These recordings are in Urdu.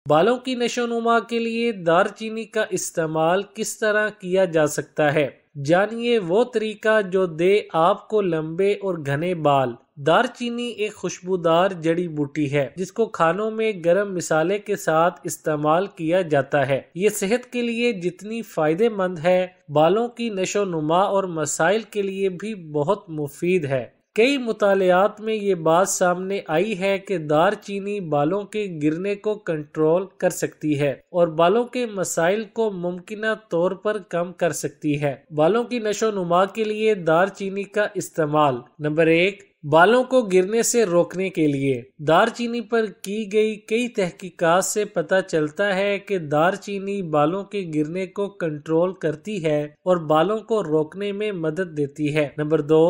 بالوں کی نشوونما کے لیے دار چینی کا استعمال کس طرح کیا جا سکتا ہے؟ جانیے وہ طریقہ جو دے آپ کو لمبے اور گھنے بال۔ دار چینی ایک خوشبودار جڑی بوٹی ہے جس کو کھانوں میں گرم مصالحے کے ساتھ استعمال کیا جاتا ہے۔ یہ صحت کے لیے جتنی فائدہ مند ہے، بالوں کی نشوونما اور مسائل کے لیے بھی بہت مفید ہے۔ کئی مطالعات میں یہ بات سامنے آئی ہے کہ دار چینی بالوں کے گرنے کو کنٹرول کر سکتی ہے اور بالوں کے مسائل کو ممکنہ طور پر کم کر سکتی ہے۔ بالوں کی نشوونما کے لیے دار چینی کا استعمال۔ نمبر 1، بالوں کو گرنے سے روکنے کے لیے۔ دار چینی پر کی گئی کئی تحقیقات سے پتہ چلتا ہے کہ دار چینی بالوں کے گرنے کو کنٹرول کرتی ہے اور بالوں کو روکنے میں مدد دیتی ہے۔ نمبر 2،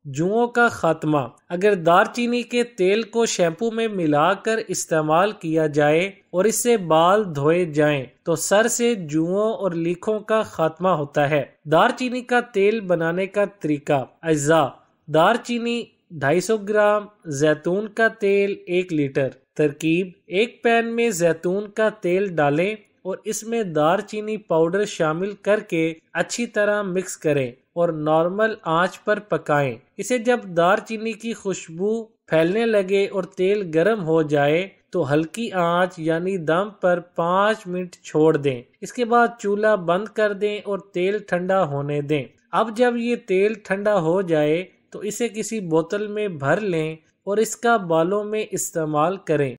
جوؤں کا خاتمہ۔ اگر دار چینی کے تیل کو شیمپو میں ملا کر استعمال کیا جائے اور اس سے بال دھوئے جائیں تو سر سے جوؤں اور لیکھوں کا خاتمہ ہوتا ہے۔ دار چینی کا تیل بنانے کا طریقہ۔ اجزاء: دار چینی 250 گرام، زیتون کا تیل 1 لیٹر۔ ترکیب: ایک پین میں زیتون کا تیل ڈالیں اور اس میں دار چینی پاؤڈر شامل کر کے اچھی طرح مکس کریں اور نارمل آنچ پر پکائیں۔ اسے جب دار چینی کی خوشبو پھیلنے لگے اور تیل گرم ہو جائے تو ہلکی آنچ یعنی دم پر 5 منٹ چھوڑ دیں۔ اس کے بعد چولہا بند کر دیں اور تیل ٹھنڈا ہونے دیں۔ اب جب یہ تیل ٹھنڈا ہو جائے تو اسے کسی بوتل میں بھر لیں اور اس کا بالوں میں استعمال کریں۔